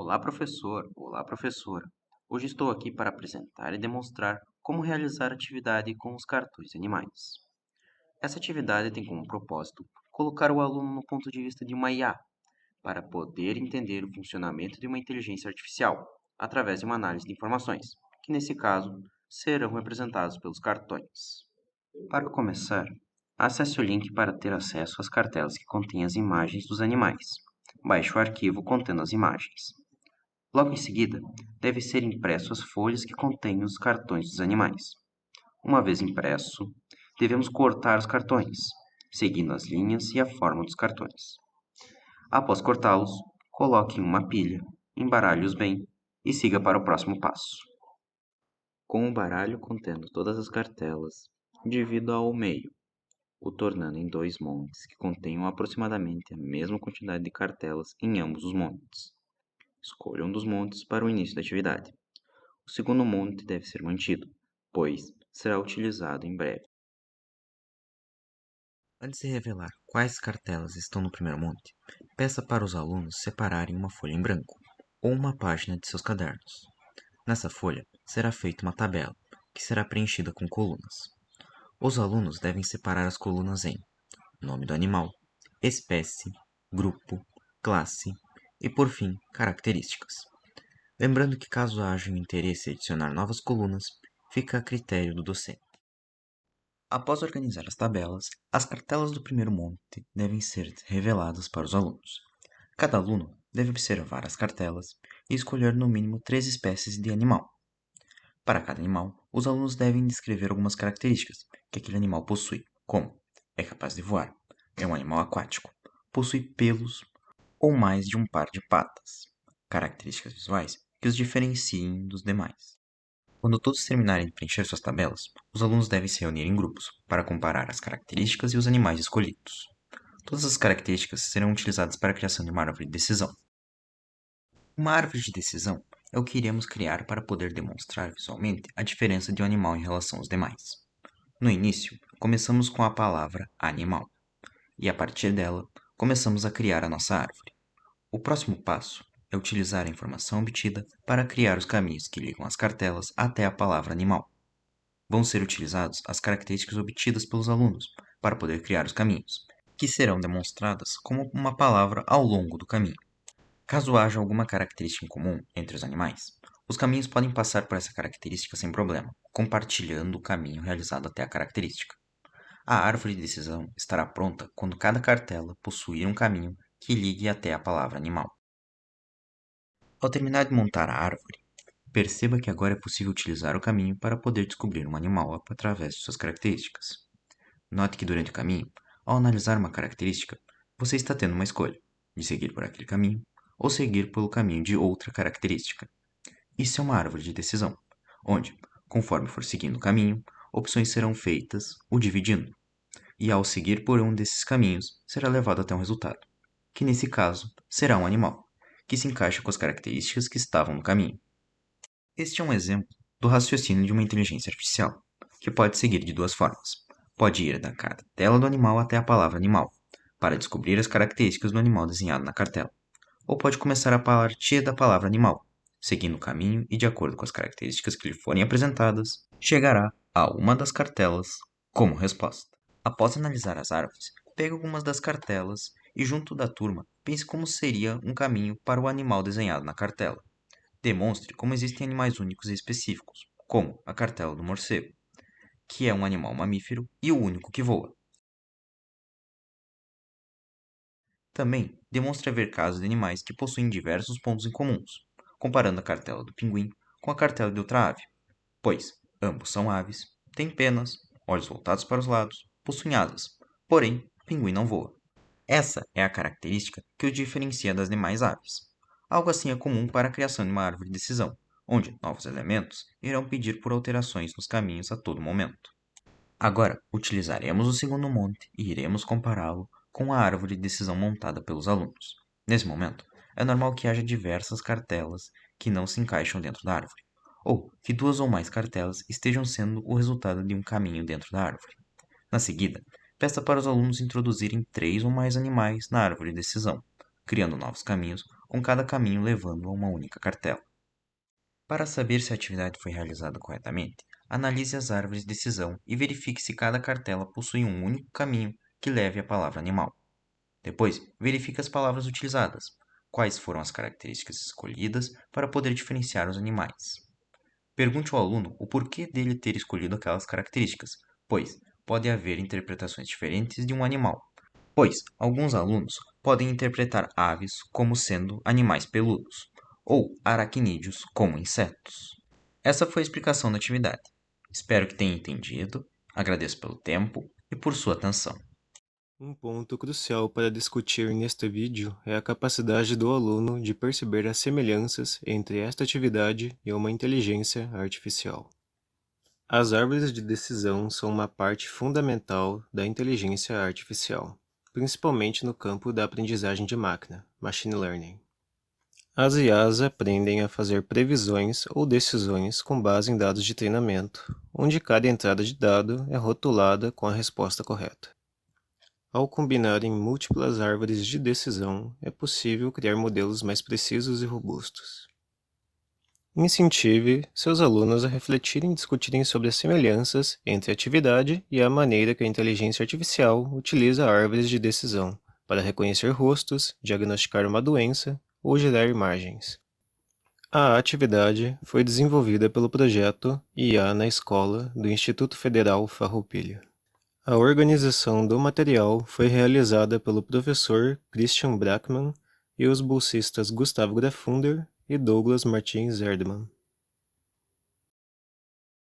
Olá, professor! Olá, professora! Hoje estou aqui para apresentar e demonstrar como realizar atividade com os cartões de animais. Essa atividade tem como propósito colocar o aluno no ponto de vista de uma IA, para poder entender o funcionamento de uma inteligência artificial, através de uma análise de informações, que nesse caso serão representados pelos cartões. Para começar, acesse o link para ter acesso às cartelas que contêm as imagens dos animais. Baixe o arquivo contendo as imagens. Logo em seguida, deve ser impresso as folhas que contêm os cartões dos animais. Uma vez impresso, devemos cortar os cartões, seguindo as linhas e a forma dos cartões. Após cortá-los, coloque em uma pilha, embaralhe-os bem e siga para o próximo passo. Com o baralho contendo todas as cartelas, divida ao meio, o tornando em dois montes que contenham aproximadamente a mesma quantidade de cartelas em ambos os montes. Escolha um dos montes para o início da atividade. O segundo monte deve ser mantido, pois será utilizado em breve. Antes de revelar quais cartelas estão no primeiro monte, peça para os alunos separarem uma folha em branco ou uma página de seus cadernos. Nessa folha será feita uma tabela, que será preenchida com colunas. Os alunos devem separar as colunas em nome do animal, espécie, grupo, classe e, por fim, características. Lembrando que, caso haja um interesse em adicionar novas colunas, fica a critério do docente. Após organizar as tabelas, as cartelas do primeiro monte devem ser reveladas para os alunos. Cada aluno deve observar as cartelas e escolher no mínimo 3 espécies de animal. Para cada animal, os alunos devem descrever algumas características que aquele animal possui, como é capaz de voar, é um animal aquático, possui pelos ou mais de um par de patas, características visuais que os diferenciem dos demais. Quando todos terminarem de preencher suas tabelas, os alunos devem se reunir em grupos para comparar as características e os animais escolhidos. Todas as características serão utilizadas para a criação de uma árvore de decisão. Uma árvore de decisão é o que iremos criar para poder demonstrar visualmente a diferença de um animal em relação aos demais. No início, começamos com a palavra animal, e a partir dela, começamos a criar a nossa árvore. O próximo passo é utilizar a informação obtida para criar os caminhos que ligam as cartelas até a palavra animal. Vão ser utilizadas as características obtidas pelos alunos para poder criar os caminhos, que serão demonstradas como uma palavra ao longo do caminho. Caso haja alguma característica em comum entre os animais, os caminhos podem passar por essa característica sem problema, compartilhando o caminho realizado até a característica. A árvore de decisão estará pronta quando cada cartela possuir um caminho que ligue até a palavra animal. Ao terminar de montar a árvore, perceba que agora é possível utilizar o caminho para poder descobrir um animal através de suas características. Note que durante o caminho, ao analisar uma característica, você está tendo uma escolha de seguir por aquele caminho ou seguir pelo caminho de outra característica. Isso é uma árvore de decisão, onde, conforme for seguindo o caminho, opções serão feitas o dividindo, e ao seguir por um desses caminhos, será levado até um resultado, que nesse caso será um animal, que se encaixa com as características que estavam no caminho. Este é um exemplo do raciocínio de uma inteligência artificial, que pode seguir de duas formas. Pode ir da cartela do animal até a palavra animal, para descobrir as características do animal desenhado na cartela. Ou pode começar a partir da palavra animal, seguindo o caminho e de acordo com as características que lhe forem apresentadas, chegará a uma das cartelas como resposta. Após analisar as árvores, pegue algumas das cartelas e, junto da turma, pense como seria um caminho para o animal desenhado na cartela. Demonstre como existem animais únicos e específicos, como a cartela do morcego, que é um animal mamífero e o único que voa. Também demonstre haver casos de animais que possuem diversos pontos em comuns, comparando a cartela do pinguim com a cartela de outra ave, pois ambos são aves, têm penas, olhos voltados para os lados, possuem asas, porém o pinguim não voa. Essa é a característica que o diferencia das demais aves. Algo assim é comum para a criação de uma árvore de decisão, onde novos elementos irão pedir por alterações nos caminhos a todo momento. Agora, utilizaremos o segundo monte e iremos compará-lo com a árvore de decisão montada pelos alunos. Nesse momento, é normal que haja diversas cartelas que não se encaixam dentro da árvore, ou que duas ou mais cartelas estejam sendo o resultado de um caminho dentro da árvore. Na seguida, peça para os alunos introduzirem 3 ou mais animais na árvore de decisão, criando novos caminhos com cada caminho levando a uma única cartela. Para saber se a atividade foi realizada corretamente, analise as árvores de decisão e verifique se cada cartela possui um único caminho que leve à palavra animal. Depois, verifique as palavras utilizadas, quais foram as características escolhidas para poder diferenciar os animais. Pergunte ao aluno o porquê dele ter escolhido aquelas características, pois pode haver interpretações diferentes de um animal, pois alguns alunos podem interpretar aves como sendo animais peludos, ou aracnídeos como insetos. Essa foi a explicação da atividade. Espero que tenha entendido, agradeço pelo tempo e por sua atenção. Um ponto crucial para discutir neste vídeo é a capacidade do aluno de perceber as semelhanças entre esta atividade e uma inteligência artificial. As árvores de decisão são uma parte fundamental da inteligência artificial, principalmente no campo da aprendizagem de máquina, machine learning. As IAs aprendem a fazer previsões ou decisões com base em dados de treinamento, onde cada entrada de dado é rotulada com a resposta correta. Ao combinarem múltiplas árvores de decisão, é possível criar modelos mais precisos e robustos. Incentive seus alunos a refletirem e discutirem sobre as semelhanças entre a atividade e a maneira que a inteligência artificial utiliza árvores de decisão para reconhecer rostos, diagnosticar uma doença ou gerar imagens. A atividade foi desenvolvida pelo projeto IA na Escola do Instituto Federal Farroupilha. A organização do material foi realizada pelo professor Christian Brackmann e os bolsistas Gustavo Grafunder e Douglas Martins Erdmann.